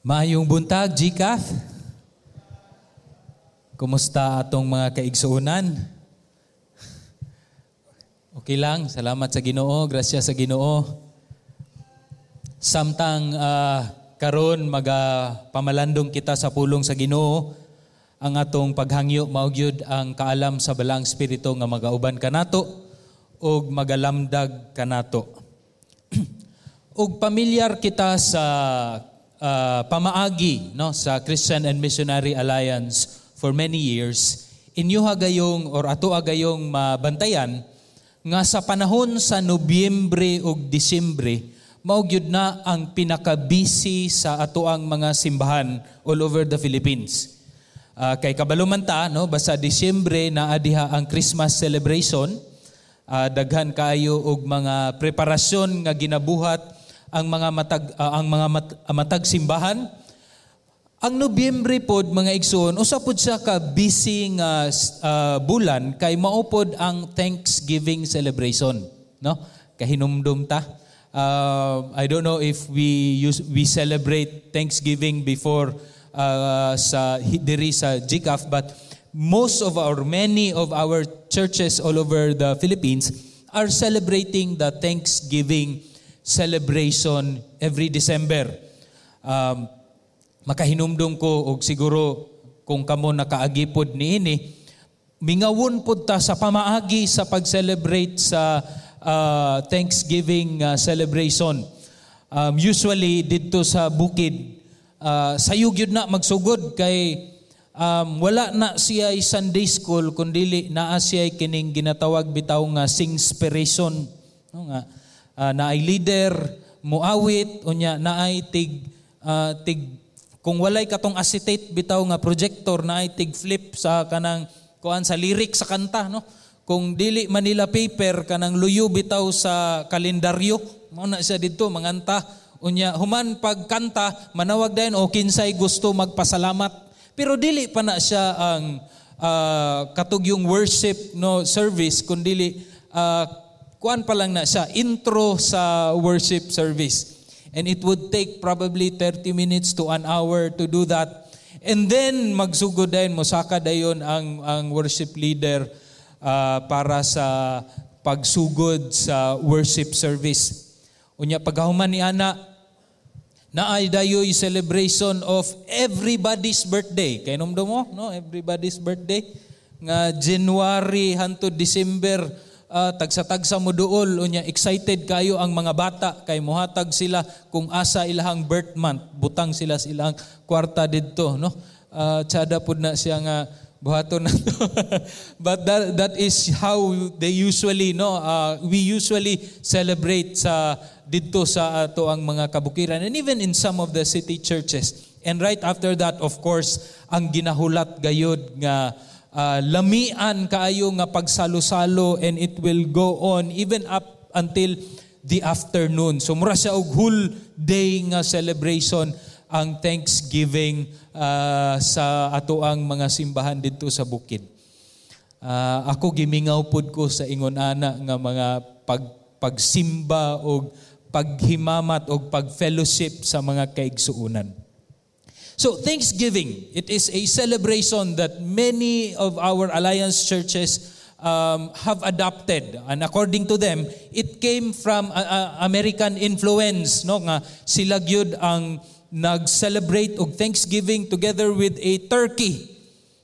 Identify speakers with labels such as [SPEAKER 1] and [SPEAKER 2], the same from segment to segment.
[SPEAKER 1] Maayong buntag, GCAF. Kumusta atong mga kaigsuunan? Okay lang, salamat sa Ginoo, grasya sa Ginoo. Samtang karon pamalandong kita sa pulong sa Ginoo, ang atong paghangyo maugyud ang kaalam sa balang espiritu nga magauban kanato ug magalamdag kanato. Ug pamilyar kita sa pamaagi sa Christian and Missionary Alliance for many years. Inyo gayong or ato gayong mabantayan nga sa panahon sa Nobyembre ug Disyembre mao gyud na ang pinaka-busy sa atoang mga simbahan all over the Philippines. Kay kabaluman ta basta Disyembre naa diha ang Christmas celebration. Daghan kaayo og mga preparasyon nga ginabuhat ang mga matag simbahan. Ang Nobyembre pod mga igsoon usa pod siya ka busy nga bulan kay mao pod ang Thanksgiving celebration, no? Kahinumdum ta. I don't know if we celebrate Thanksgiving before sa diri sa GCAF, but many of our churches all over the Philippines are celebrating the Thanksgiving celebration every December. Makahinumdum ko og siguro kung kamo nakaagipod niini, mingawon pud ta sa pamaagi sa pag-celebrate sa Thanksgiving celebration. Usually dito sa bukid, sayog yun na magsugod kay wala na siya Sunday school kundi naa siya kining ginatawag bitaw nga singspiration, no nga. Naay leader, muawit, unya naay tig kung walay katong acetate bitaw nga projector, naay tig flip sa kanang kuan sa lyric sa kanta, no? Kung dili Manila paper kanang luyo bitaw sa kalendaryo, mao na siya didto manganta. Unya human pagkanta manawag dayon o kinsay gusto magpasalamat. Pero dili pa na siya ang katugyong worship service kundi kuan pa lang na siya, intro sa worship service. And it would take probably 30 minutes to an hour to do that. And then magsugod dayon, mosaka dayon ang worship leader para sa pagsugod sa worship service. Unya paghuman ni ana, naay dayoy celebration of everybody's birthday. Kay numdo mo, no? Everybody's birthday. Nga January hangtod December, tagsa-tagsa mo duol, unya excited kayo ang mga bata kay mohatag sila kung asa ilahang birth month, butang sila sa ilang kwarta didto, no? Tsada pud na siya nga buhaton na to. But that is how they usually we usually celebrate sa didto sa ato ang mga kabukiran, and even in some of the city churches. And right after that, of course, ang ginahulat gayud nga lamian kaayo nga pagsalo-salo, and it will go on even up until the afternoon. So mura siya og whole day nga celebration ang Thanksgiving sa atoang mga simbahan dito sa bukid. Ako gimingaw pud ko sa ingon ana nga mga pagsimba og paghimamat og pagfellowship sa mga kaigsuunan. So Thanksgiving, it is a celebration that many of our alliance churches have adopted, and according to them, it came from American influence, no? Nga sila gyud ang nag-celebrate og Thanksgiving together with a turkey,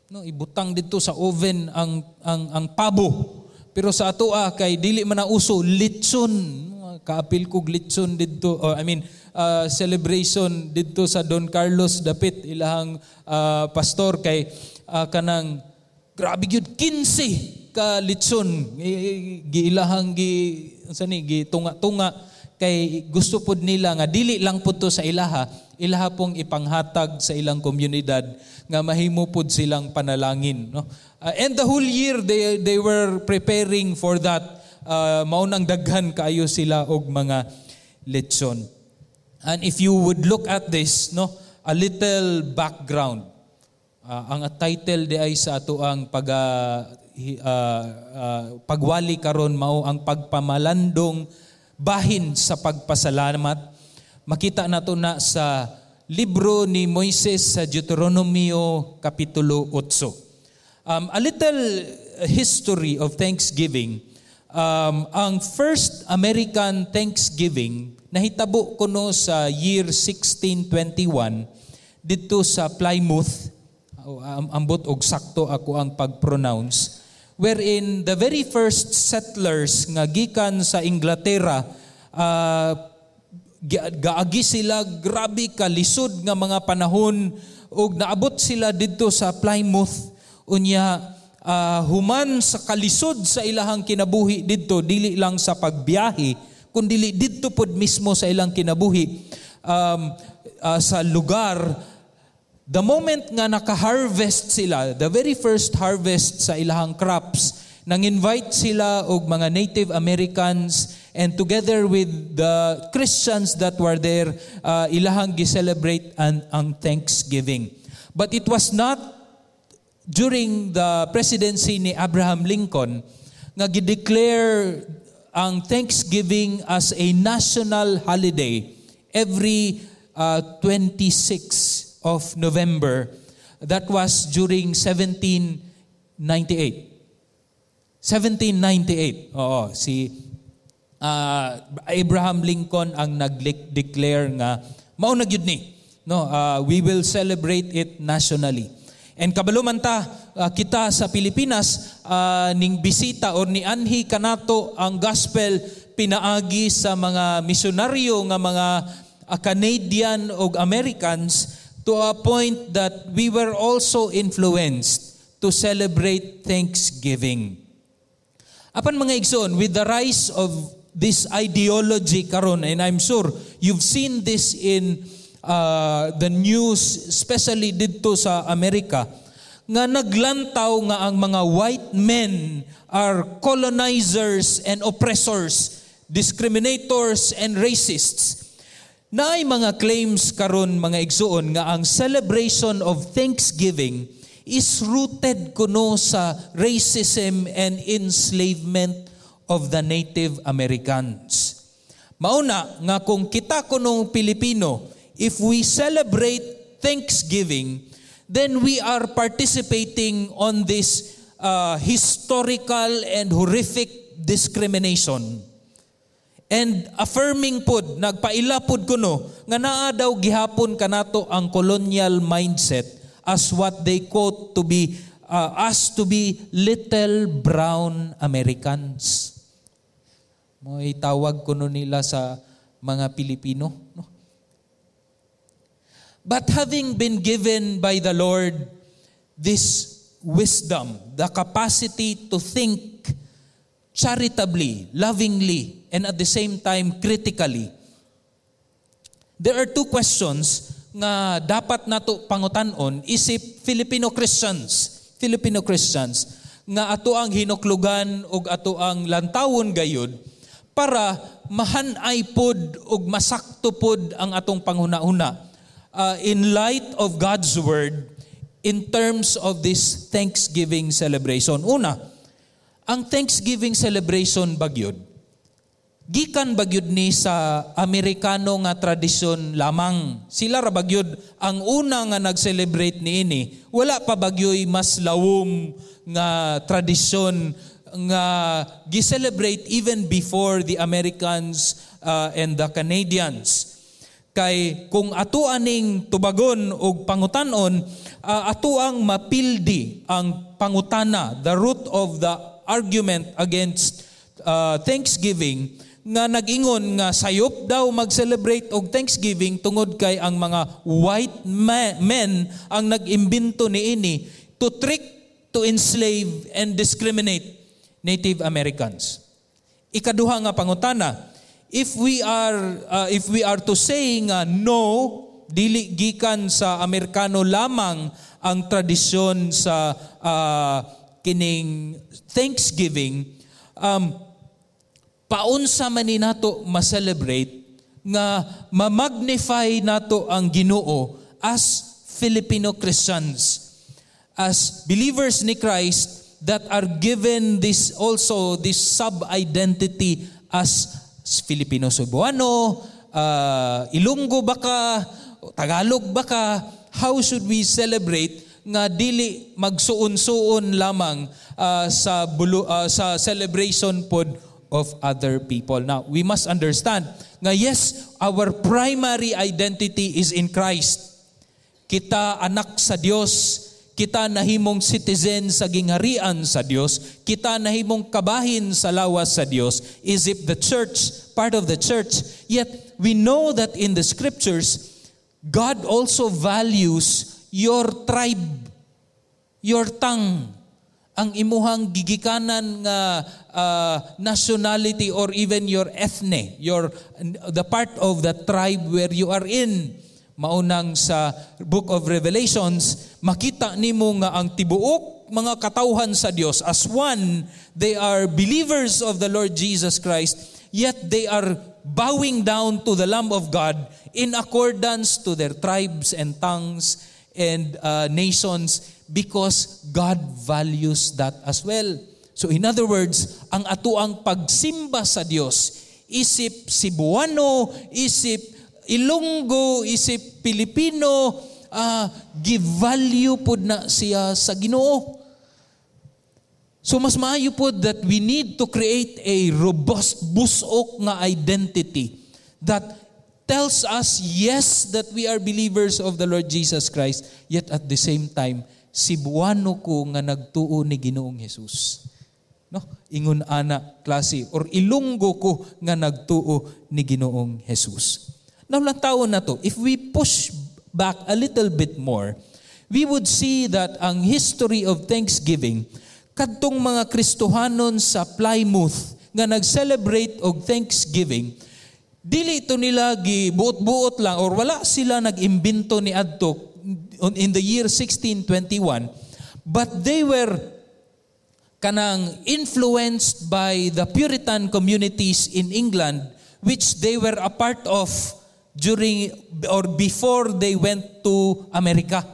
[SPEAKER 1] no? Ibutang dito sa oven ang pabo, pero sa ato kay dili man na uso litson, kaapil kog litson dito, celebration dito sa Don Carlos dapit ilahang pastor kay kanang grabe gyud 15 ka litson giilahang gitunga-tunga kay gusto pud nila nga dili lang pud to sa ilaha pong ipanghatag sa ilang komunidad nga mahimo pud silang panalangin, no? And the whole year they were preparing for that. Maunang daghan kaayo sila og mga litson. And if you would look at this, no, a little background. Ang title di ay sa ato ang pagwali karon mao ang pagpamalandong bahin sa pagpasalamat. Makita nato na sa libro ni Moises sa Deuteronomio Kapitulo 8. A little history of Thanksgiving. Ang first American Thanksgiving nahitabo kuno sa year 1621 dito sa Plymouth. Ambot og sakto ako ang pag-pronounce, wherein the very first settlers nga gikan sa Inglaterra, gaagi sila, grabe kalisod nga mga panahon, ug naabot sila dito sa Plymouth. Unya, human sa kalisod sa ilahang kinabuhi dito, dili lang sa pagbiyahe, kundi dito pod mismo sa ilang kinabuhi, sa lugar. The moment nga naka-harvest sila, the very first harvest sa ilahang crops, nang-invite sila og mga Native Americans, and together with the Christians that were there, ilahang gi-celebrate ang Thanksgiving. But it was not during the presidency ni Abraham Lincoln nga gi-declare ang Thanksgiving as a national holiday every 26 of November. That was during 1798. 1798. Oo, si Abraham Lincoln ang nag-declare nga mao na gyud ni, no, we will celebrate it nationally. And kabalo man ta, kita sa Pilipinas, ning bisita or ni anhi kanato ang gospel pinaagi sa mga misyonaryo nga mga Canadian o Americans, to a point that we were also influenced to celebrate Thanksgiving. Apan mga igsoon, with the rise of this ideology karon, and I'm sure you've seen this in the news, especially dito sa Amerika, nga naglantaw nga ang mga white men are colonizers and oppressors, discriminators and racists. Naay mga claims karon mga igsoon nga ang celebration of Thanksgiving is rooted kuno sa racism and enslavement of the Native Americans. Mauna nga kung kita kunong Pilipino, if we celebrate Thanksgiving, then we are participating on this historical and horrific discrimination. And affirming pod, nagpaila pod kuno, nga naa daw gihapon kanato ang colonial mindset as what they quote to be, us to be little brown Americans. Mo'y tawag kuno nila sa mga Pilipino, no? But having been given by the Lord this wisdom, the capacity to think charitably, lovingly, and at the same time critically, there are two questions nga dapat nato pangutanon isip Filipino Christians nga ato ang hinuklugan og ato ang lantawon gayud para mahanay pod og masakto pod ang atong panghuna-huna in light of God's Word in terms of this Thanksgiving celebration. Una, ang Thanksgiving celebration bagyod, gikan bagyod ni sa Amerikano nga tradisyon lamang. Sila ra bagyod ang una nga nag-celebrate niini. Wala pa bagyoy mas lawom nga tradisyon nga gi-celebrate even before the Americans and the Canadians. Kay kung ato aning tubagon og pangutanon, ato ang mapildi ang pangutana, the root of the argument against Thanksgiving, nga nag-ingon nga sayop daw mag-celebrate og Thanksgiving tungod kay ang mga white men ang nag-imbento niini to trick, to enslave and discriminate Native Americans. Ikaduha nga pangutana, if we are to say nga no, dili gikan sa Amerikano lamang ang tradisyon sa kining Thanksgiving, paunsa man ni nato ma-celebrate nga ma-magnify nato ang Ginoo as Filipino Christians, as believers ni Christ that are given this sub-identity as Filipino Cebuano, Ilonggo baka, Tagalog ba ka? How should we celebrate nga dili magsuon-suon lamang sa celebration pod of other people? Now, we must understand nga yes, our primary identity is in Christ. Kita anak sa Dios, kita nahimong citizen sa gingharian sa Dios, kita nahimong kabahin sa lawas sa Dios, is if the church, part of the church. Yet we know that in the scriptures, God also values your tribe, your tongue, ang imuhang gigikanan nga nationality or even your ethne, the part of the tribe where you are in. Maunang sa Book of Revelations, makita nimo nga ang tibuok mga katawhan sa Dios as one, they are believers of the Lord Jesus Christ, yet they are bowing down to the Lamb of God in accordance to their tribes and tongues and nations, because God values that as well. So in other words, ang atuang pagsimba sa Dios, isip Cebuano, isip Ilonggo, isip Pilipino, give value pod na siya sa Ginoo. So mas maayo pod that we need to create a robust busok nga identity that tells us, yes, that we are believers of the Lord Jesus Christ, yet at the same time, Cebuano ko nga nagtuo ni Ginoong Jesus. No? Ingon ana klase, or Ilonggo ko nga nagtuo ni Ginoong Jesus. Now lang taon na to, if we push back a little bit more, we would see that ang history of Thanksgiving, kadtong mga Kristohanon sa Plymouth nga nag-celebrate og Thanksgiving, dili ito nila gibuot-buot lang or wala sila nag-imbento ni adto in the year 1621, but they were kanang influenced by the Puritan communities in England, which they were a part of during or before they went to America.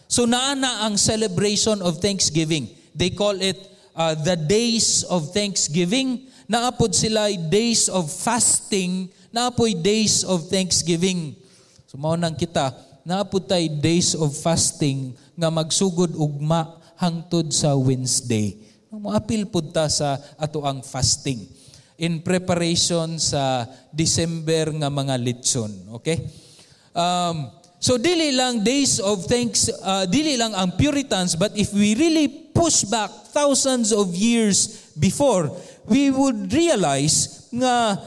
[SPEAKER 1] So naana ang celebration of Thanksgiving. They call it the days of Thanksgiving. Naapod sila days of fasting, naapoy days of Thanksgiving. So mao nang kita, naapod tay days of fasting nga magsugod ugma hangtod sa Wednesday. Moapil pud ta sa ato ang fasting in preparation sa December nga mga lechon. Okay? So dili lang days of thanks, dili lang ang Puritans, but if we really push back thousands of years before, we would realize nga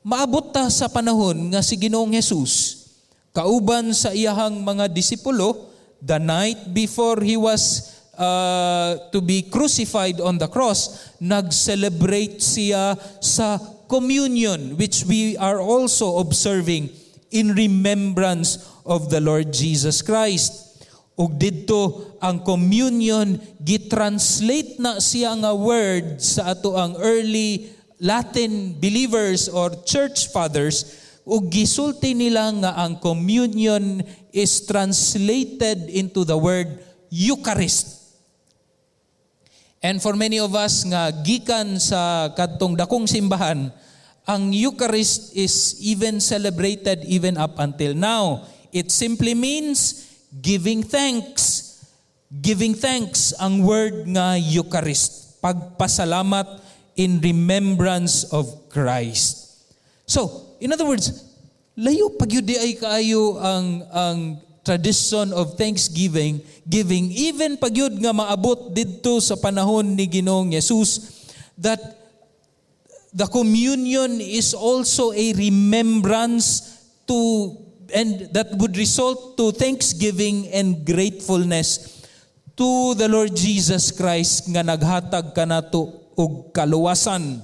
[SPEAKER 1] maabot ta sa panahon nga si Ginoong Jesus, kauban sa iyahang mga disipulo, the night before he was to be crucified on the cross, nag-celebrate siya sa communion, which we are also observing in remembrance of the Lord Jesus Christ. Ug didto ang communion, gitranslate na siya nga word sa ato ang early Latin believers or church fathers, ug gisulti nila nga ang communion is translated into the word Eucharist. And for many of us nga gikan sa kadtong dakong simbahan, ang Eucharist is even celebrated even up until now. It simply means giving thanks. Giving thanks ang word nga Eucharist. Pagpasalamat in remembrance of Christ. So, in other words, layo pagyudi ay kaayo ang tradition of Thanksgiving, even pagyud nga maabot didto sa panahon ni Ginoong Jesus, that the communion is also a remembrance to, and that would result to thanksgiving and gratefulness to the Lord Jesus Christ nga naghatag kanato og kaluwasan.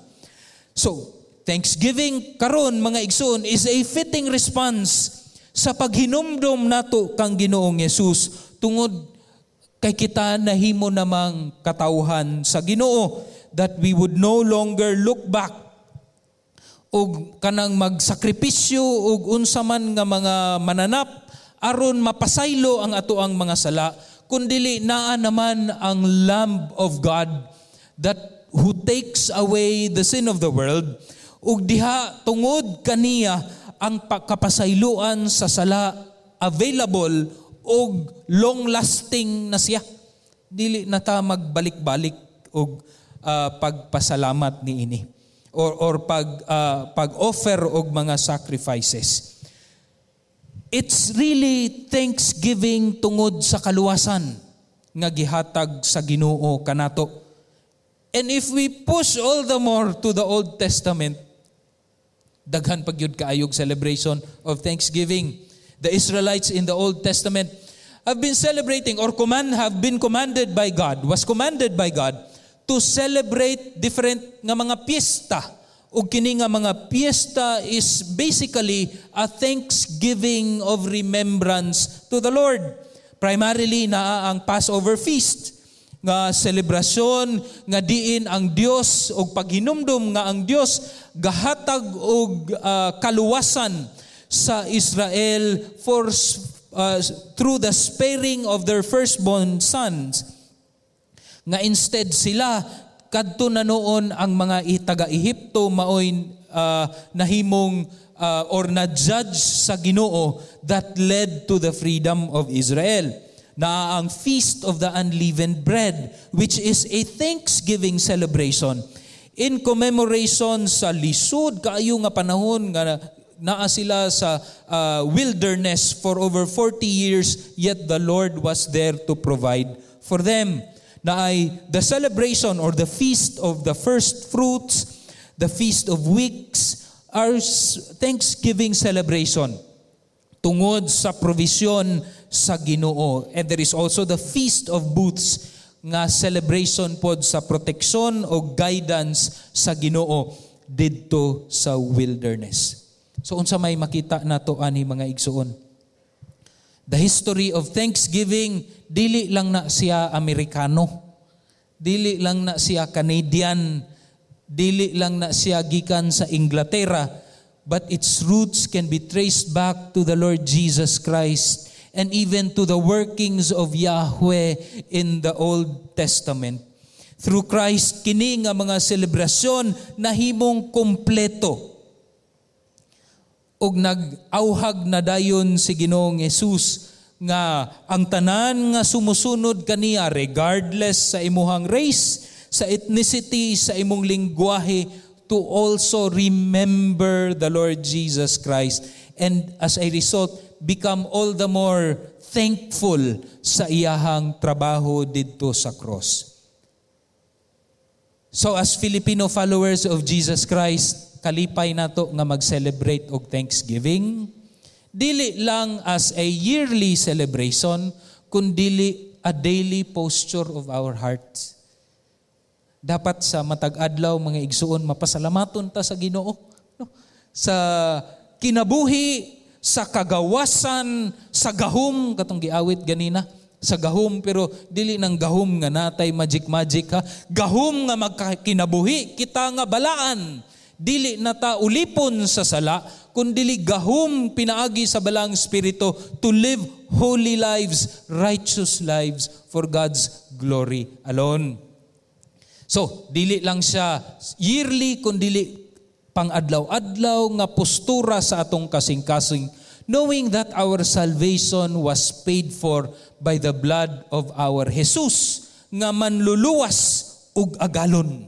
[SPEAKER 1] So, Thanksgiving karon mga igsoon is a fitting response sa paghinumdom nato kang Ginoong Jesus tungod kay kita nahimo namang katawhan sa Ginoo, that we would no longer look back og kanang magsakripisyo og unsa man nga mga mananap aron mapasaylo ang ato ang mga sala, kundili naa naman ang Lamb of God that who takes away the sin of the world, ug diha tungod kaniya ang kapasayloan sa sala available og long-lasting na siya. Dili na ta magbalik-balik og pagpasalamat niini or pag-offer og mga sacrifices. It's really thanksgiving tungod sa kaluwasan nga gihatag sa Ginoo kanato. And if we push all the more to the Old Testament, daghan pag yun kaayog celebration of thanksgiving. The Israelites in the Old Testament have been celebrating or was commanded by God to celebrate different nga mga piyesta. Ug kini nga mga piyesta is basically a thanksgiving of remembrance to the Lord. Primarily naa ang Passover feast nga selebrasyon nga diin ang Dios og paghinumdum nga ang Dios gahatag og kaluwasan sa Israel through the sparing of their firstborn sons. Nga instead sila kadto na noon ang mga taga-Ehipto maoy nahimong or na-judge sa Ginoo that led to the freedom of Israel. Na ang Feast of the Unleavened Bread, which is a thanksgiving celebration in commemoration sa lisod kaayo nga panahon nga naa sila sa wilderness for over 40 years, yet the Lord was there to provide for them. Na ay the celebration or the Feast of the First Fruits, the Feast of Weeks, are thanksgiving celebration tungod sa provision sa Ginoo. And there is also the Feast of Booths nga celebration pod sa proteksyon o guidance sa Ginoo didto sa wilderness. So unsa may makita nato ani mga igsuon? The history of thanksgiving, dili lang na siya Amerikano, dili lang na siya Canadian, dili lang na siya gikan sa Inglaterra, but its roots can be traced back to the Lord Jesus Christ and even to the workings of Yahweh in the Old Testament. Through Christ, kini nga mga selebrasyon nahimong kompleto. Og nag-auhag na dayon si Ginoong Hesus nga ang tanan nga sumusunod kaniya regardless sa imuhang race, sa ethnicity, sa imong lingwahe, to also remember the Lord Jesus Christ and as a result become all the more thankful sa iyahang trabaho didto sa cross. So as Filipino followers of Jesus Christ, kalipay nato nga mag-celebrate og Thanksgiving, dili lang as a yearly celebration, kundi a daily posture of our hearts. Dapat sa matag adlaw mga igsuon mapasalamaton ta sa Ginoo, no? Sa kinabuhi, sa kagawasan, sa gahom katong giawit ganina, sa gahom pero dili nang gahom nga natay magic ha. Gahom nga magkinabuhi kita nga balaan. Dili na ta ulipon sa sala, kundi gahom pinaagi sa balang spirito to live holy lives, righteous lives for God's glory alone. So, dili lang siya yearly, kundi pang-adlaw-adlaw nga postura sa atong kasing-kasing, knowing that our salvation was paid for by the blood of our Jesus, nga manluluwas ug agalon.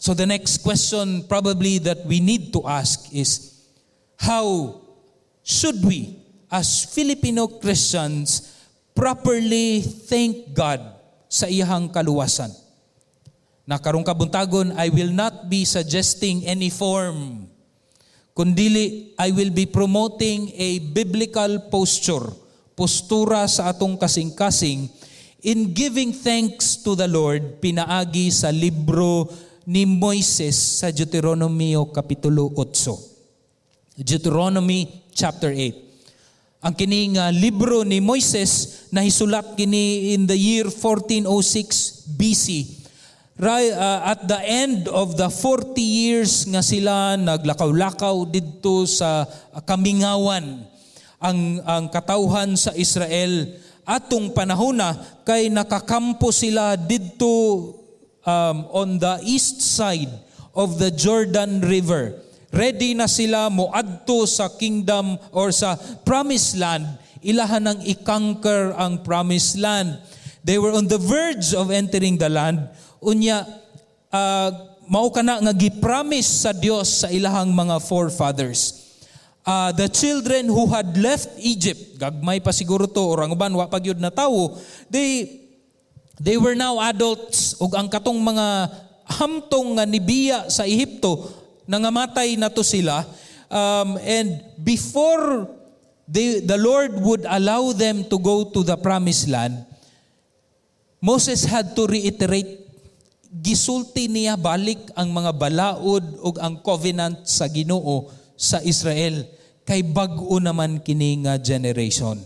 [SPEAKER 1] So the next question probably that we need to ask is, how should we, as Filipino Christians, properly thank God sa iyahang kaluwasan? Na karong kabuntagon, I will not be suggesting any form, kundili I will be promoting a biblical postura sa atong kasing-kasing in giving thanks to the Lord pinaagi sa libro ni Moises sa Deuteronomy Kapitulo 8. Deuteronomy chapter 8. Ang kining libro ni Moises nahisulat kini in the year 1406 BC. At the end of the 40 years nga sila naglakaw-lakaw didto sa kamingawan ang katawhan sa Israel, atong panahona kay nakakampo sila didto on the east side of the Jordan River. ready na sila moadto sa kingdom or sa promised land, ilahan ng i-conquer ang promised land. They were on the verge of entering the land. Unya, mao kana nga gipromise sa Dios sa ilahang mga forefathers. The children who had left Egypt, gagmay pa siguro to, orang uban wa pagyud na tawo, they were now adults, ug ang katong mga hamtong nga nibiya sa Ehipto, nangamatay na to sila. And before the Lord would allow them to go to the promised land, Moses had to reiterate, gisulti niya balik ang mga balaod o ang covenant sa Ginoo sa Israel, kay bag-o naman kini nga generation.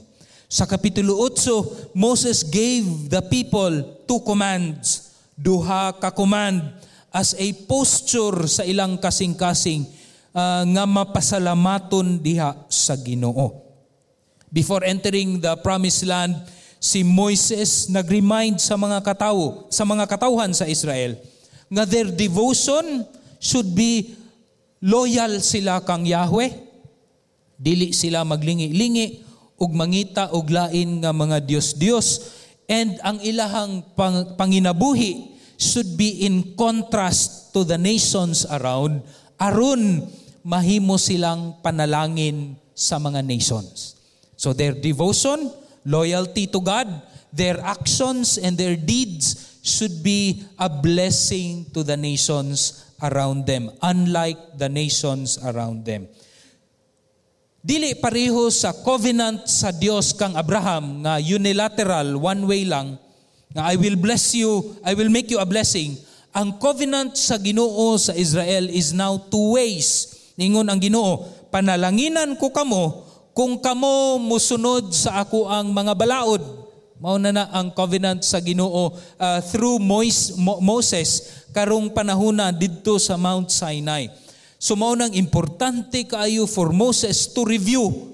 [SPEAKER 1] Sa Kapitulo 8, Moses gave the people 2 commands, duha ka command as a posture sa ilang kasing-kasing nga mapasalamaton diha sa Ginoo. Before entering the promised land, si Moises nag-remind sa mga katawhan sa Israel nga their devotion should be loyal sila kang Yahweh. Dili sila maglingi-lingi ug mangita og lain nga mga Dios-Dios, and ang ilahang panginabuhi should be in contrast to the nations around, aron mahimo silang panalangin sa mga nations. So their devotion, loyalty to God, their actions and their deeds should be a blessing to the nations around them, unlike the nations around them. Dili pareho sa covenant sa Dios kang Abraham nga unilateral, one way lang, nga I will bless you, I will make you a blessing. Ang covenant sa Ginoo sa Israel is now 2 ways. Ningon ang Ginoo, panalanginan ko kamo kung kamo musunod sa ako ang mga balaod. Mao na ang covenant sa Ginoo through Moses karong panahona didto sa Mount Sinai. So mao nang importante kaayo for Moses to review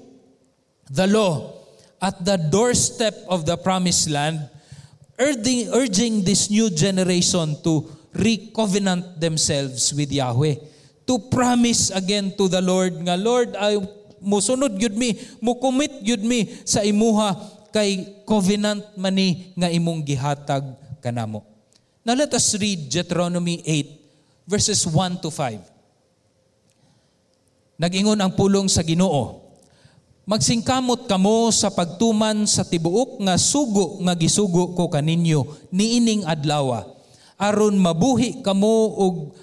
[SPEAKER 1] the law at the doorstep of the promised land, urging this new generation to recovenant themselves with Yahweh, to promise again to the Lord nga, Lord, I musunod yud mi, mukumit yud mi sa imuha, kay covenant mani nga imong gihatag kanamo. Now let us read Deuteronomy 8 verses 1 to 5. Nag-ingon ang pulong sa Ginoo, magsingkamot kamo sa pagtuman sa tibuok nga sugo nga gisugo ko kaninyo niining adlaw, aron mabuhi kamo og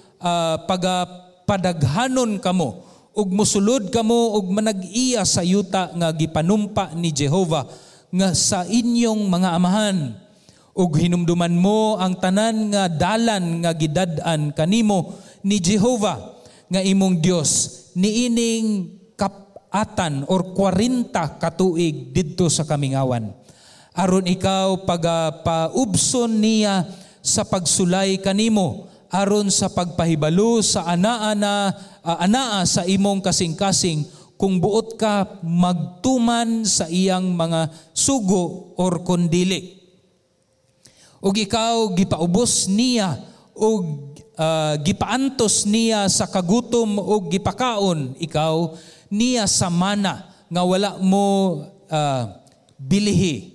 [SPEAKER 1] padaghanon kamo, ug mosulod kamo og manag-iya sa yuta nga gipanumpa ni Jehova nga sa inyong mga amahan, ug hinumduman mo ang tanan nga dalan nga gidad-an kanimo ni Jehova nga imong Dios niining kapatan or 40 katuig didto sa kamingawan, aron ikaw pagapaubson niya sa pagsulay kanimo, aron sa pagpahibalo sa anaa sa imong kasing-kasing, kung buot ka magtuman sa iyang mga sugo or kondili. Ug ikaw gipaubos niya ug gipaantos niya sa kagutom ug gipakaon ikaw niya sa mana nga wala mo biilhi.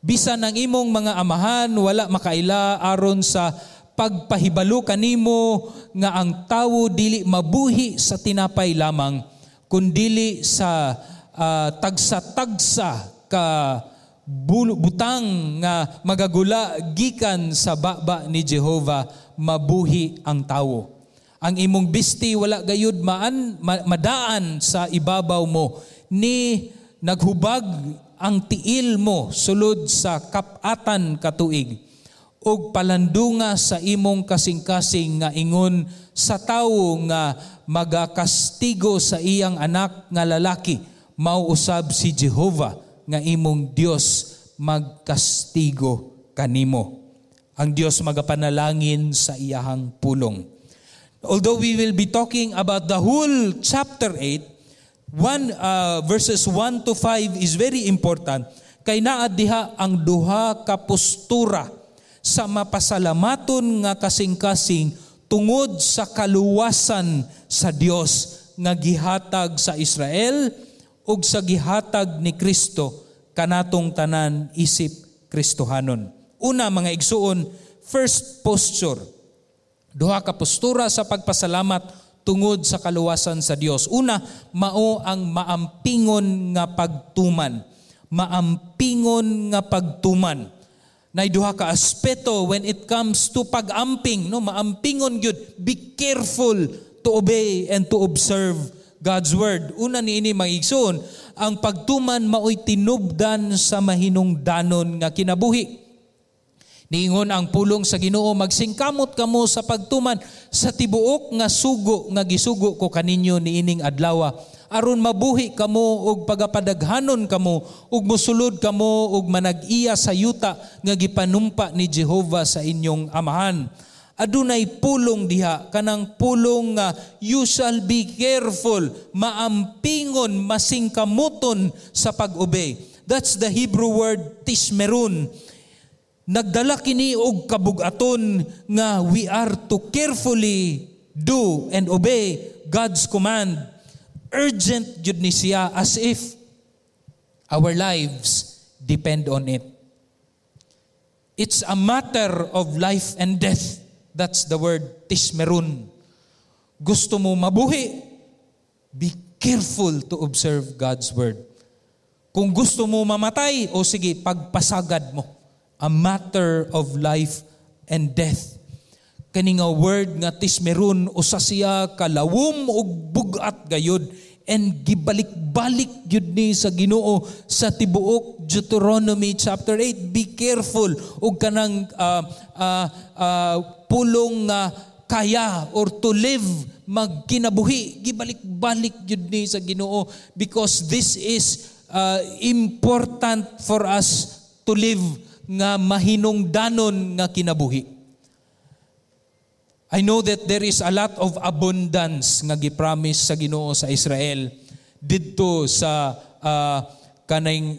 [SPEAKER 1] Bisan ang imong mga amahan wala makaila aron sa pagpahibalo kanimo nga ang tawo dili mabuhi sa tinapay lamang, kundili sa tagsa-tagsa ka butang nga magagula gikan sa baba ni Jehova, mabuhi ang tawo. Ang imong bisti wala gayud madaan sa ibabaw mo, ni naghubag ang tiil mo sulod sa kapatan katuig, ug palandunga sa imong kasing-kasing nga ingon sa tawo nga magakastigo sa iyang anak nga lalaki, mauusab si Jehova nga imong Dios magkastigo kanimo. Ang Dios magapanalangin sa iyahang pulong. Although we will be talking about the whole chapter 8, verses 1 to 5 is very important, kay naa diha ang duha ka postura sa mapasalamaton nga kasing-kasing tungod sa kaluwasan sa Dios nga gihatag sa Israel ug sa gihatag ni Kristo kanatong tanan isip Kristohanon. Una, mga igsuon, first posture. Duha ka postura sa pagpasalamat tungod sa kaluwasan sa Dios. Una, mao ang maampingon nga pagtuman. Maampingon nga pagtuman. Nay duha ka aspeto when it comes to pag-amping, no, maampingon gyud. Be careful to obey and to observe God's word. Una niini magigsoon, ang pagtuman maoy tinubdan sa mahinungdanon nga kinabuhi. Niingon ang pulong sa Ginoo, magsingkamot kamo sa pagtuman sa tibuok nga sugo nga gisugo ko kaninyo niining adlaw, aron mabuhi kamo og pagapadaghanon kamo ug mosulod kamo og manag-iya sa yuta nga gipanumpa ni Jehova sa inyong amahan. Adunay pulong diha, kanang pulong nga you shall be careful, maampingon, masingkamuton sa pag-obey. That's the Hebrew word tishmerun. Nagdala kini og kabugaton nga we are to carefully do and obey God's command. Urgent jud ni siya, as if our lives depend on it. It's a matter of life and death. That's the word tishmerun. Gusto mo mabuhi? Be careful to observe God's word. Kung gusto mo mamatay, o sige, pagpasagad mo. A matter of life and death. Kani nga word nga tishmerun, usa siya kalawom ug bugat gayud, and gibalik-balik yun ni sa Ginoo sa tibuok Deuteronomy chapter 8. Be careful ug kanang pulong kaya or to live magkinabuhi, gibalik-balik yun ni sa Ginoo, because this is important for us to live nga mahinungdanon nga kinabuhi. I know that there is a lot of abundance nga gipromise sa Ginoo sa Israel didto sa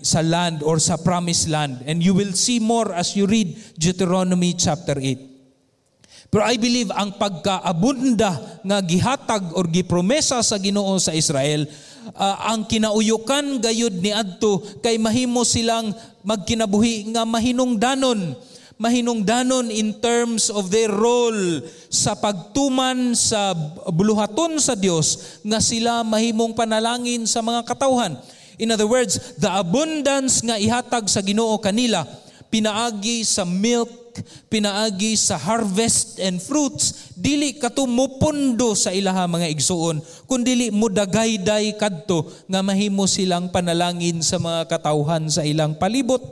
[SPEAKER 1] sa land or sa promised land, and you will see more as you read Deuteronomy chapter 8. Pero I believe ang pagkaabunda nga gihatag or gipromesa sa Ginoo sa Israel, ang kinauyukan gayud ni adto kay mahimo silang magkinabuhi nga mahinungdanon in terms of their role sa pagtuman sa buluhaton sa Dios nga sila mahimong panalangin sa mga katawhan. In other words, the abundance nga ihatag sa Ginoo kanila pinaagi sa milk, pinaagi sa harvest and fruits, dili kato mopundo sa ilaha mga igsuon, kundili mudagayday kadto nga mahimo silang panalangin sa mga katawhan sa ilang palibot.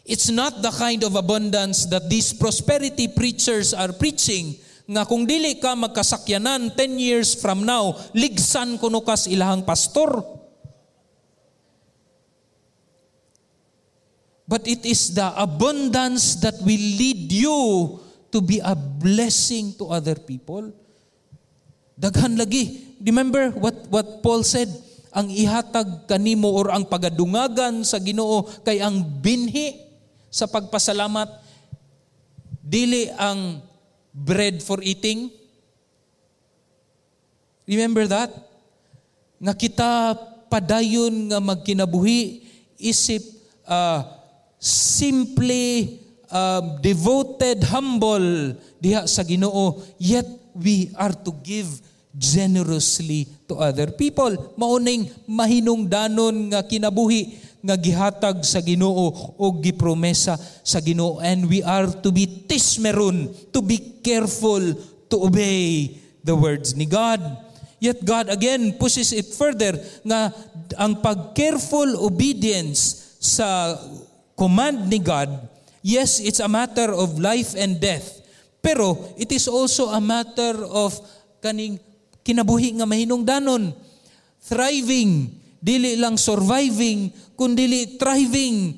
[SPEAKER 1] It's not the kind of abundance that these prosperity preachers are preaching, nga kung dili ka magkasakyanan 10 years from now, ligsan kuno kas ilahang pastor. But it is the abundance that will lead you to be a blessing to other people. Daghan lagi. Remember what Paul said? Ang ihatag kanimo or ang pagadungagan sa Ginoo kay ang binhi sa pagpasalamat, dili ang bread for eating. Remember that? Nga kita padayon nga magkinabuhi isip simply devoted, humble diha sa Ginoo, yet we are to give generously to other people. Mauning mahinungdanon nga kinabuhi nga gihatag sa Ginoo o gipromesa sa Ginoo, and we are to be tishmerun, to be careful to obey the words ni God. Yet God again pushes it further nga ang pag-careful obedience sa command ni God, yes, it's a matter of life and death, pero it is also a matter of kaning kinabuhi nga mahinungdanon. Thriving, dili lang surviving, kundi thriving.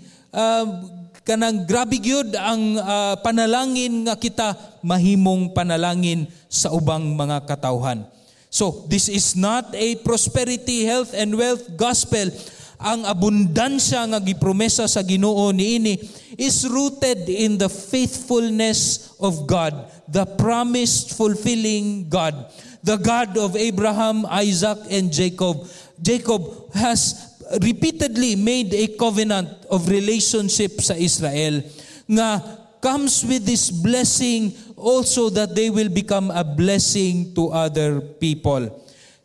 [SPEAKER 1] Kanang grabe gyud ang panalangin nga kita mahimong panalangin sa ubang mga katawhan. So, this is not a prosperity, health, and wealth gospel. Ang abundansya nga gipromesa sa Ginoo niini, is rooted in the faithfulness of God, the promised fulfilling God, the God of Abraham, Isaac, and Jacob. Jacob has repeatedly made a covenant of relationship sa Israel nga comes with this blessing also that they will become a blessing to other people.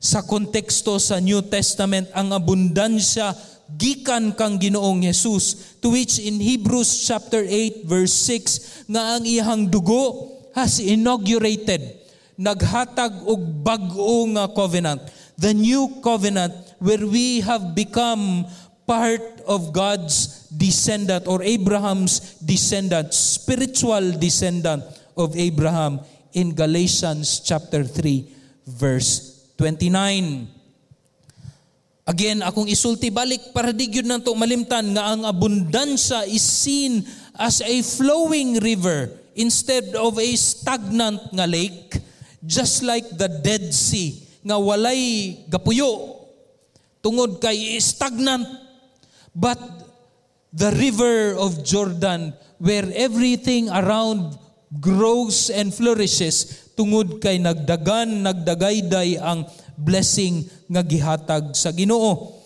[SPEAKER 1] Sa konteksto sa New Testament, ang abundansya gikan kang Ginoong Jesus, to which in Hebrews chapter 8 verse 6 nga ang iyang dugo has inaugurated, naghatag og bag-o nga covenant, the new covenant where we have become part of God's descendant or Abraham's descendant, spiritual descendant of Abraham in Galatians chapter 3 verse 29. Again, akong isulti balik para di gyud nanto malimtan nga ang abundansya is seen as a flowing river instead of a stagnant nga lake, just like the Dead Sea nga walay gapuyo tungod kay stagnant, but the river of Jordan where everything around grows and flourishes tungod kay nagdagayday ang blessing nga gihatag sa Ginoo.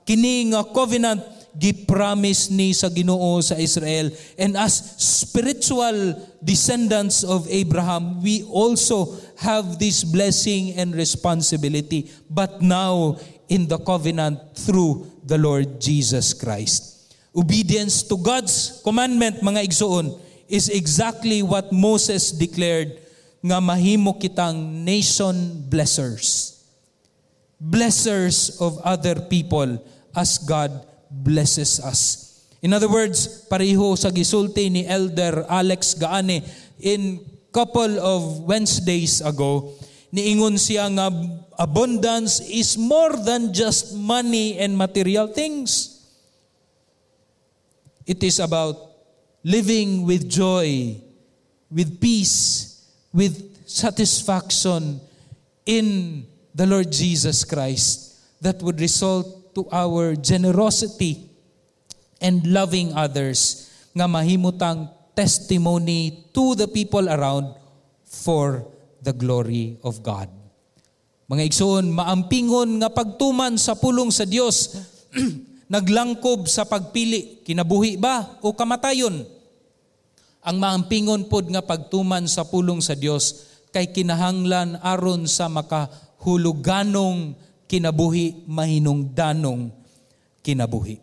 [SPEAKER 1] Kini nga covenant gipromise ni sa Ginoo sa Israel, and as spiritual descendants of Abraham, we also have this blessing and responsibility, but now in the covenant through the Lord Jesus Christ. Obedience to God's commandment, mga igsoon, is exactly what Moses declared nga mahimo kitang nation blessers. Blessers of other people as God blesses us. In other words, pareho sa gisulti ni Elder Alex Gaane in couple of Wednesdays ago, niingon siya nga abundance is more than just money and material things. It is about living with joy, with peace, with satisfaction in the Lord Jesus Christ that would result to our generosity and loving others nga mahimutang testimony to the people around for the glory of God. Mga igsoon, maampingon nga pagtuman sa pulong sa Dios naglangkob sa pagpili, kinabuhi ba o kamatayon? Ang maampingon pod nga pagtuman sa pulong sa Dios kay kinahanglan aron sa makahuluganong kinabuhi, mahinungdanong kinabuhi.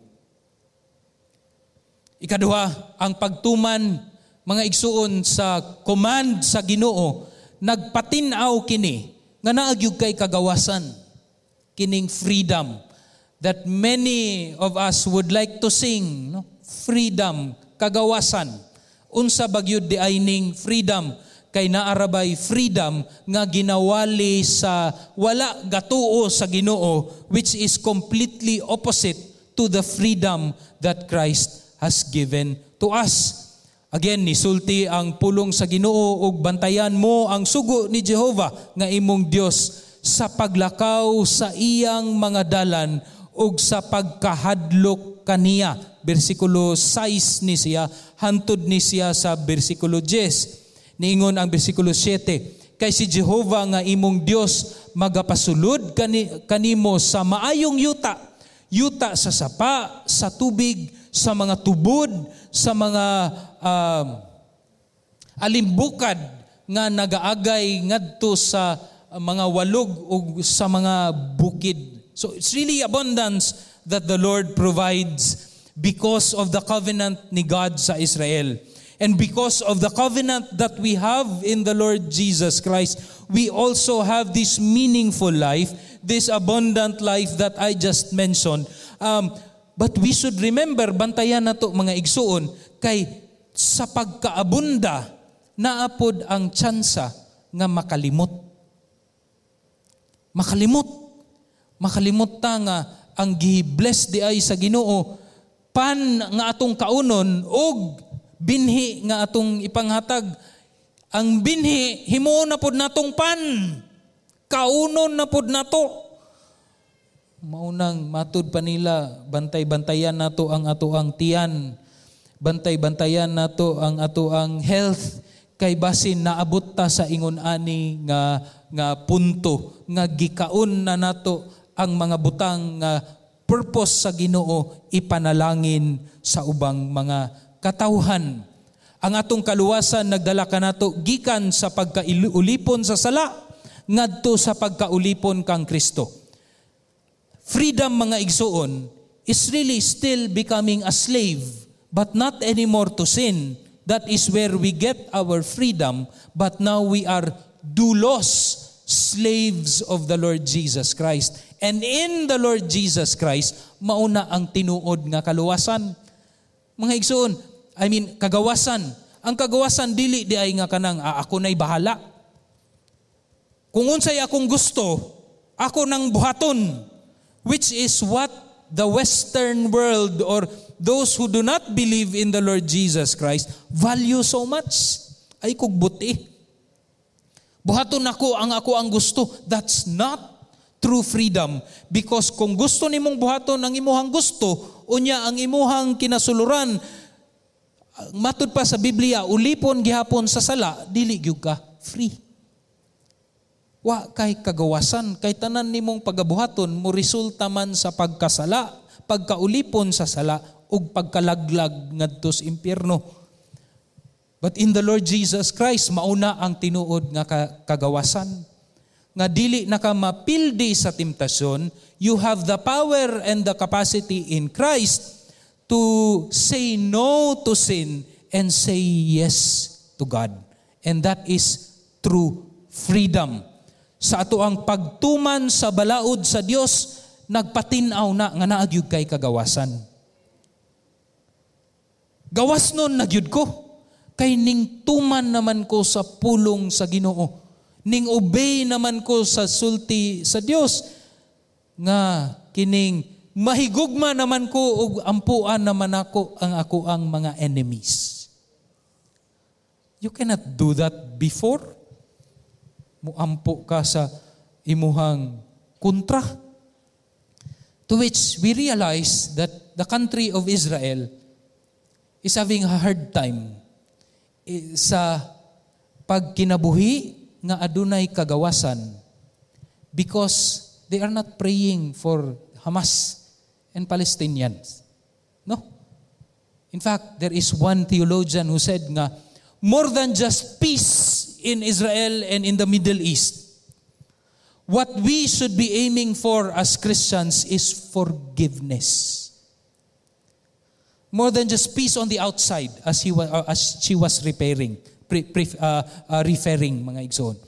[SPEAKER 1] Ikaduha, ang pagtuman, mga igsuon, sa command sa Ginoo, nagpatinaw kini nga naagyug kay kagawasan, kining freedom that many of us would like to sing, no? Freedom, kagawasan. Unsa bagyud di ayning freedom, kay naarabay freedom nga ginawali sa wala gatuo sa Ginoo, which is completely opposite to the freedom that Christ has given to us. Again, nisulti ang pulong sa Ginoo ug bantayan mo ang sugo ni Jehova nga imong Dios sa paglakaw sa iyang mga dalan ug sa pagkahadlok kaniya. Bersikulo 6 ni siya, hantod ni siya sa bersikulo 10. Niingon ang bersikulo 7, kay si Jehova nga imong Dios magapasulod kanimo sa maayong yuta, yuta sa sapa, sa tubig, sa mga tubod, sa mga alimbukad nga nagaagay ngadto sa mga walog o sa mga bukid. So it's really abundance that the Lord provides because of the covenant ni God sa Israel. And because of the covenant that we have in the Lord Jesus Christ, we also have this meaningful life, this abundant life that I just mentioned. But we should remember, bantayan na to mga igsuon, kay sa pagkaabunda, naapod ang tsansa nga makalimot. Makalimot ta nga ang gi-bless di ay sa Ginoo, pan nga atong kaunon, og binhi nga atong ipanghatag. Ang binhi, himuon na pod natong pan. Kaunon na pod nato. Maunang matud pa nila, bantay-bantayan nato ang ato ang tiyan. Bantay-bantayan nato ang ato ang health kay basin naabot ta sa ingon ani nga punto nga gikaon na nato ang mga butang nga purpose sa Ginoo ipanalangin sa ubang mga katawhan. Ang atong kaluwasan nagdala kanato gikan sa pagkaulipon sa sala ngadto sa pagkaulipon kang Kristo. Freedom, mga igsoon, is really still becoming a slave, but not anymore to sin. That is where we get our freedom, but now we are doulos, slaves of the Lord Jesus Christ. And in the Lord Jesus Christ, mauna ang tinuod nga kaluwasan. Mga igsoon, kagawasan. Ang kagawasan dili di ay nga kanang ako na'y bahala. Kung unsay akong gusto, ako nang buhaton, which is what the Western world or those who do not believe in the Lord Jesus Christ value so much. Ay kugbuti. Buhaton ako ang gusto. That's not true freedom. Because kung gusto nimong buhaton ang imuhang gusto, unya ang imuhang kinasuluran, matud pa sa Biblia, ulipon gihapon sa sala, dili gyud ka free. Wa kay kagawasan, kay tanan nimong pagabuhaton mo resulta man sa pagkasala, pagkaulipon sa sala ug pagkalaglag ngadto sa impyerno. But in the Lord Jesus Christ mauna ang tinuod nga kagawasan. Nga dili na ka mapildi sa temptasyon, you have the power and the capacity in Christ to say no to sin and say yes to God. And that is true freedom. Sa ato ang pagtuman sa balaod sa Dios, nagpatinaw na nga naagyud kay kagawasan. Gawas nun nagyud ko, kay ning tuman naman ko sa pulong sa Ginoo. Ning obey naman ko sa sulti sa Dios, nga kining mahigugma naman ko ug ampuan naman ako ang mga enemies. You cannot do that before. Muampo ka sa imuhang kontra. To which we realize that the country of Israel is having a hard time sa pagkinabuhi nga adunay kagawasan because they are not praying for Hamas and Palestinians. No? In fact, there is one theologian who said nga, more than just peace in Israel and in the Middle East, what we should be aiming for as Christians is forgiveness. More than just peace on the outside, as she was referring, mga igsoon.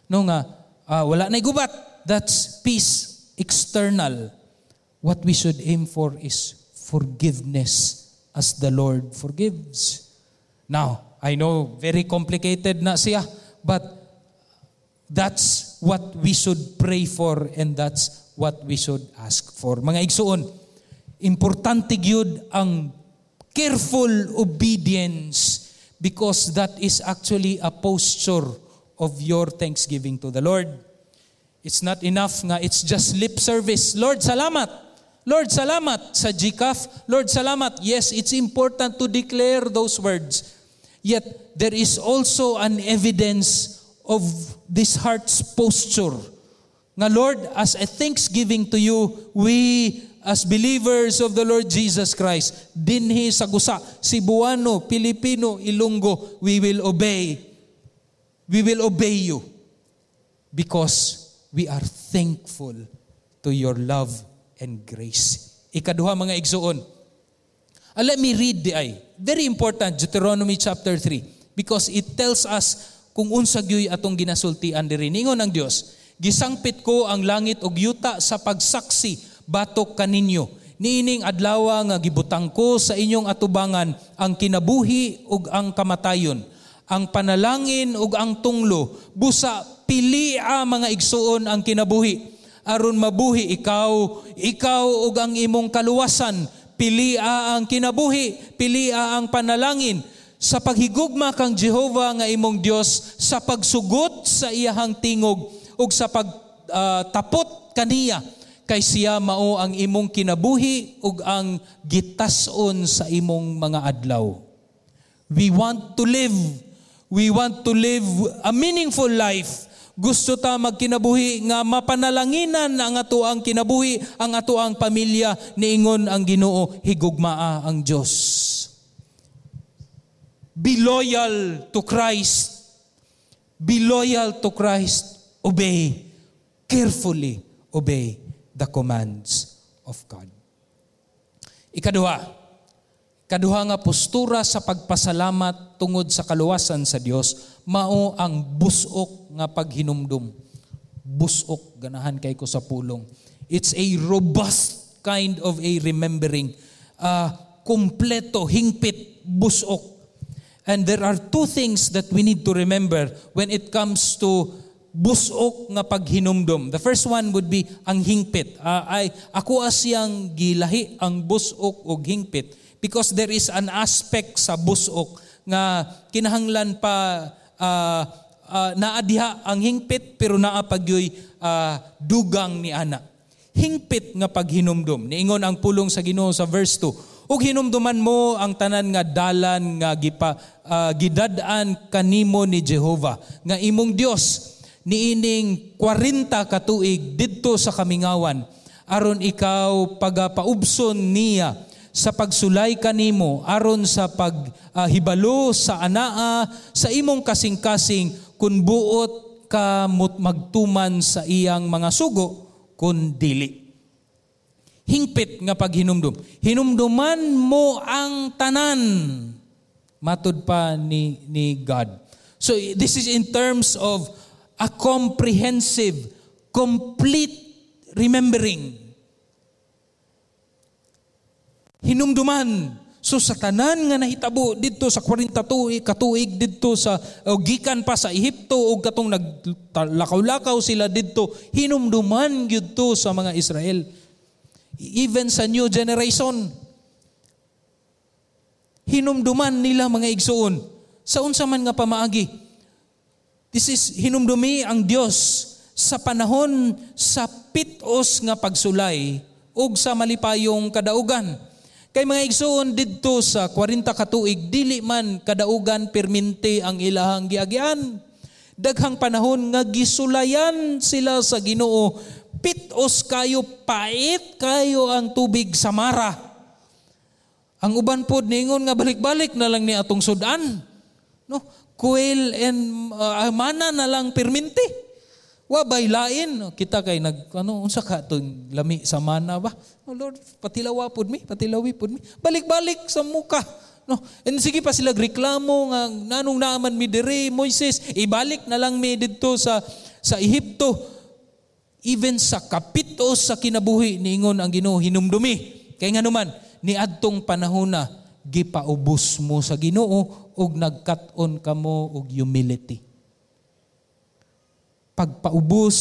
[SPEAKER 1] No nga, wala na'y gubat. That's peace external. What we should aim for is forgiveness as the Lord forgives. Now, I know, very complicated na siya, but that's what we should pray for and that's what we should ask for. Mga igsoon, importante gyud ang careful obedience because that is actually a posture of your thanksgiving to the Lord. It's not enough nga it's just lip service. Lord, salamat. Lord, salamat sa GCAF. Lord, salamat. Yes, it's important to declare those words. Yet, there is also an evidence of this heart's posture. Nga Lord, as a thanksgiving to you, we as believers of the Lord Jesus Christ, dinhi sa gusa, Cebuano, Pilipino, Ilonggo, we will obey. We will obey you because we are thankful to your love and grace. Ikaduha, mga igsoon. Let me read di ay. Very important, Deuteronomy chapter 3. Because it tells us kung unsa gyoy atong ginasultian diri. Ningon ang Dios, gisangpit ko ang langit ug yuta sa pagsaksi batok kaninyo. Niining adlaw nga gibutang ko sa inyong atubangan ang kinabuhi ug ang kamatayon, ang panalangin ug ang tunglo. Busa pilia, mga igsuon, ang kinabuhi aron mabuhi ikaw ug ang imong kaluwasan. Pilia ang kinabuhi, pilia ang panalangin. Sa paghigugma kang Jehova nga imong Dios, sa pagsugot sa iyahang tingog ug sa pagtapot kaniya. kay siya mao ang imong kinabuhi ug ang gitas-on sa imong mga adlaw. We want to live a meaningful life. Gusto ta magkinabuhi nga mapanalanginan ang atoang kinabuhi, ang atoang pamilya, niingon ang Ginoo, higugmaa ang Dios. Be loyal to Christ. Be loyal to Christ. Obey. Carefully obey the commands of God. Ikaduha nga postura sa pagpasalamat tungod sa kaluwasan sa Dios, mao ang busok nga paghinumdum. Busok, ganahan kay ko sa pulong. It's a robust kind of a remembering. Kompleto, hingpit, busok. And there are two things that we need to remember when it comes to busok nga paghinumdum. The first one would be ang hingpit. Ako asiyang gilahi ang busok o hingpit because there is an aspect sa busok nga kinahanglan pa naadiha ang hingpit pero naa pagyoy dugang ni ana. Hingpit nga paghinumdum. Niingon ang pulong sa Ginoo sa verse 2. Ug hinumduman mo ang tanan nga dalan nga gidad-an kanimo ni Jehova nga imong Dios niining 40 katuig didto sa kamingawan aron ikaw pagapaubson niya sa pagsulay kanimo aron sa paghibalo sa anaa sa imong kasing-kasing kun buot ka magtuman sa iyang mga sugo kun dili. Hingpit nga paghinumdum. Hinumduman mo ang tanan matud pa ni God. So this is in terms of a comprehensive, complete remembering. Hinumduman. So sa tanan nga nahitabo dito sa 40 katuig dito sa gikan pa sa Ehipto ug katong naglakaw-lakaw sila dito, hinumduman gyud to sa mga Israel. Even sa new generation, hinumduman nila mga igsoon. Sa unsa man nga pamaagi, this is hinumdumi ang Dios sa panahon sa pitos nga pagsulay ug sa malipayong kadaugan. Kay mga igsoon didto sa 40 katuig dili man kadaugan perminti ang ilahang giagian. Daghang panahon nga gisulayan sila sa Ginoo. Pitos kayo, pait kayo ang tubig sa mara. Ang uban pod ningon nga balik-balik na lang ni atong sudan. No, quail and mana na lang perminti. Wa bay lain kita kay unsa ka tong lami sa mana ba? Oh Lord, patilawa pod mi. Balik-balik sa muka. No, and sige pa sila reklamo nga nanong naaman mi diri Moises, ibalik na lang mi didto sa Ehipto. Even sa kapitos sa kinabuhi niingon ang Ginoo hinumdumi. Kay nga naman niadtong panahon na gipaubos mo sa Ginoo ug nagkat-on kamo og humility. Pagpaubos,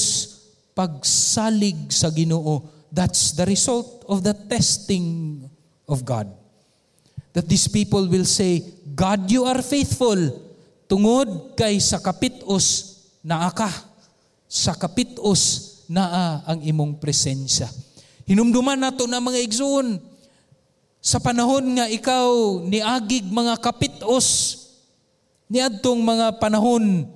[SPEAKER 1] pagsalig sa Ginoo, that's the result of the testing of God. That these people will say, God, you are faithful. Tungod kay sa kapitos naa ka. Sa kapitos naa ang imong presensya. Hinumduman nato na mga igsoon, sa panahon nga ikaw niagig mga kapitos, niadtong mga panahon,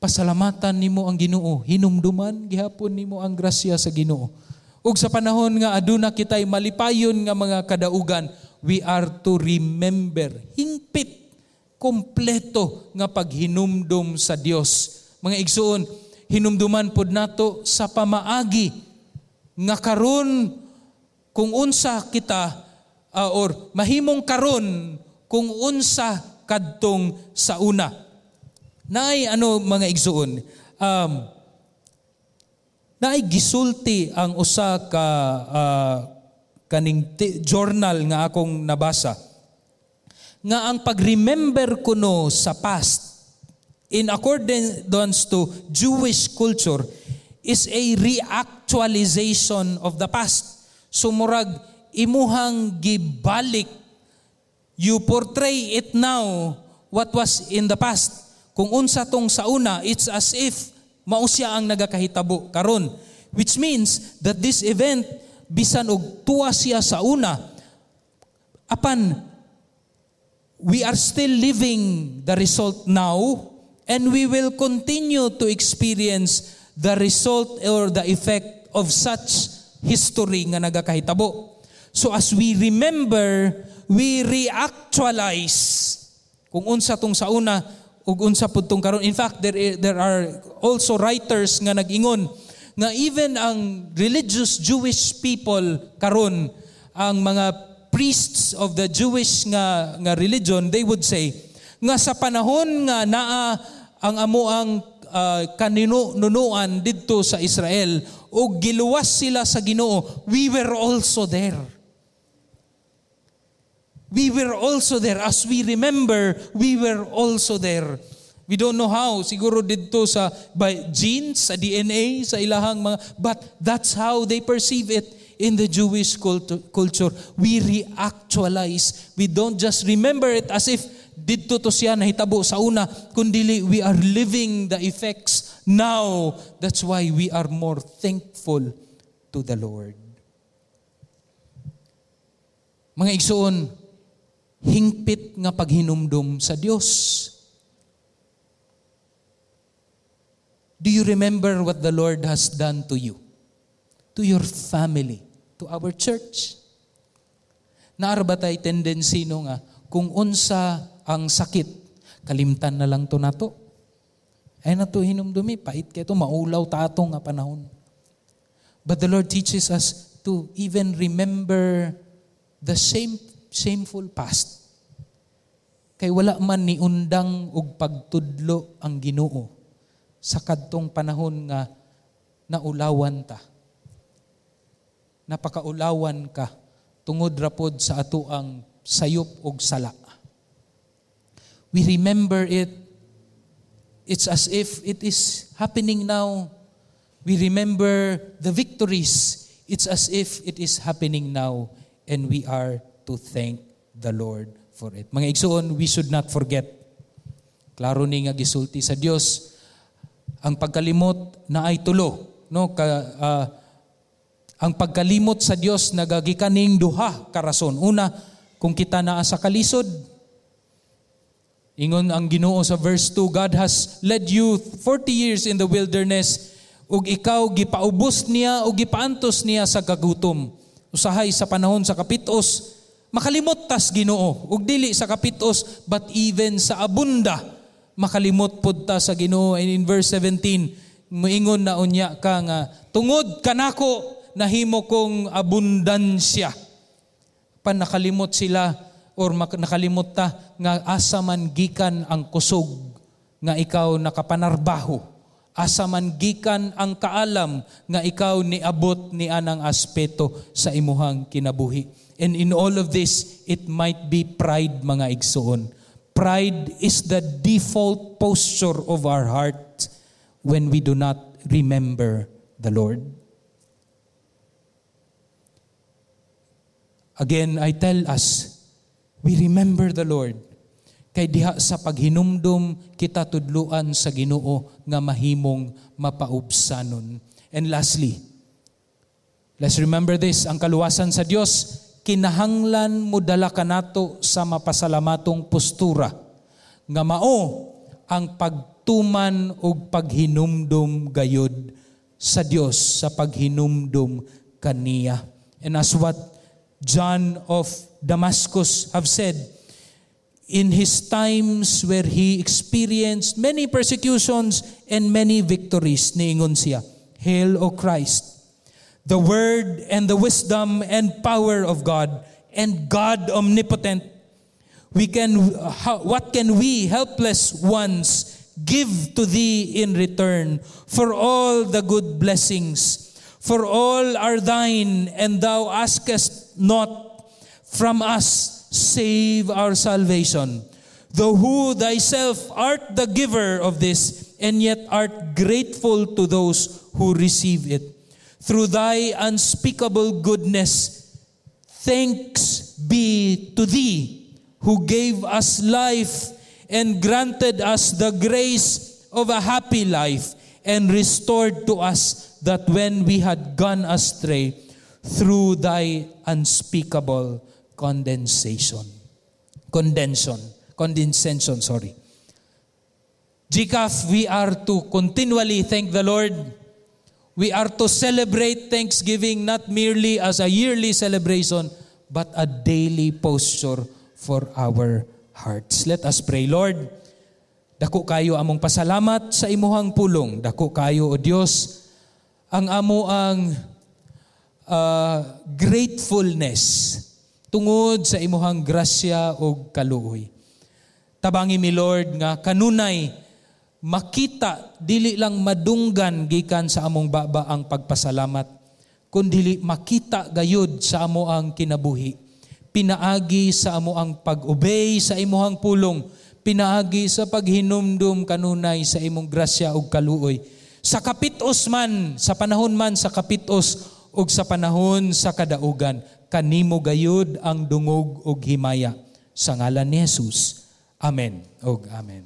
[SPEAKER 1] pasalamatan nimo ang Ginoo, hinumduman gihapon nimo ang grasya sa Ginoo. Ug sa panahon nga aduna kitay malipayon nga mga kadaugan, we are to remember, hingpit, kompleto nga paghinumdum sa Dios. Mga igsoon, hinumduman pod nato sa pamaagi nga karon kung unsa kita or mahimong karon kung unsa kadtong sa una. Naay mga igsoon, naay gisulti ang usa ka kaning journal nga akong nabasa nga ang pag-remember kuno sa past in accordance to Jewish culture is a reactualization of the past. Sumurag imuhang gibalik, you portray it now what was in the past. Kung unsa tong sa una, it's as if mao siya ang nagakahitabo karon. Which means that this event, bisan og tuwa siya sa una, apan we are still living the result now, and we will continue to experience the result or the effect of such history nga nagakahitabo. So as we remember, we reactualize kung unsa tong sa una ug unsa pud tong karon. In fact, there are also writers nga nag-ingon nga even ang religious Jewish people karon, ang mga priests of the Jewish nga religion, they would say nga sa panahon nga naa ang amoang kaninunuan didto sa Israel o giluwas sila sa Ginoo, we were also there. We were also there. As we remember, we were also there. We don't know how, siguro dito sa by genes, sa DNA, sa ilahang mga, but that's how they perceive it in the Jewish culture. We reactualize. We don't just remember it as if dito to siya nahitabo sa una, kundi we are living the effects now. That's why we are more thankful to the Lord. Mga igsoon, hingpit nga paghinumdum sa Dios. Do you remember what the Lord has done to you, to your family, to our church? Naarbatay tendency no nga, kung unsa ang sakit, kalimtan na lang to nato. Ay na to hinumdumi, pait kay to, maulaw tato nga panahon. But the Lord teaches us to even remember the shameful past. Kay wala man ni undang og pagtudlo ang Ginoo sa kadtong panahon nga naulawan ta. Napakaulawan ka tungod rapod sa ato ang sayop og sala. We remember it. It's as if it is happening now. We remember the victories. It's as if it is happening now, and we are to thank the Lord for it. Mga igsoon, we should not forget. Klaro ni nga gisulti sa Dios, ang pagkalimot na ay tulo, no? Ang pagkalimot sa Dios nagagikaning duha ka rason. Una, kung kita naa sa kalisod. Ingon ang Ginoo sa verse 2, God has led you 40 years in the wilderness, ug ikaw gipaubos niya ug gipaantos niya sa kagutom. Usahay sa panahon sa kapitos, makalimot tas Ginoo, ug dili sa kapitos but even sa abunda makalimot pud ta sa Ginoo. And in verse 17, moingon na unya ka nga, tungod kanako nahimo kong abundansya. Pan nakalimot sila or nakalimot ta nga asa man gikan ang kusog nga ikaw nakapanarbaho. Asa man gikan ang kaalam nga ikaw niabot ni anang aspeto sa imuhang kinabuhi. And in all of this, it might be pride, mga igsoon. Pride is the default posture of our heart when we do not remember the Lord. Again, I tell us, we remember the Lord. Kay diha sa paghinumdum kita tudluan sa Ginoo nga mahimong mapaubsanon. And lastly, let's remember this, ang kaluwasan sa Dios, kinahanglan mo dala kanato sa mapasalamatong postura nga mao ang pagtuman og paghinumdum gayud sa Dios, sa paghinumdum kaniya. And as what John of Damascus have said, in his times where he experienced many persecutions and many victories, niingon siya, Hail, O Christ, the word and the wisdom and power of God, and God omnipotent. What can we helpless ones give to thee in return for all the good blessings? For all are thine, and thou askest not from us save our salvation. Though who thyself art the giver of this, and yet art grateful to those who receive it. Through thy unspeakable goodness, thanks be to thee, who gave us life and granted us the grace of a happy life, and restored to us that when we had gone astray through thy unspeakable condescension. GCAF, we are to continually thank the Lord. We are to celebrate Thanksgiving not merely as a yearly celebration, but a daily posture for our hearts. Let us pray. Lord, dako kayo among pasalamat sa imuhang pulong. Dako kayo, O Dios, ang amo ang gratefulness tungod sa imuhang grasya o kaluoy. Tabangi mi, Lord, nga kanunay makita, dili lang madunggan gikan sa among baba ang pagpasalamat, kundi makita gayud sa amo ang kinabuhi. Pinaagi sa amo ang pag-obey sa imuhang pulong, pinaagi sa paghinumdum kanunay sa imong grasya ug kaluoy. Sa kapitos man, sa panahon man sa kapitos ug sa panahon sa kadaugan, kanimo gayud ang dungog ug himaya. Sa ngalan ni Jesus. Amen ug amen.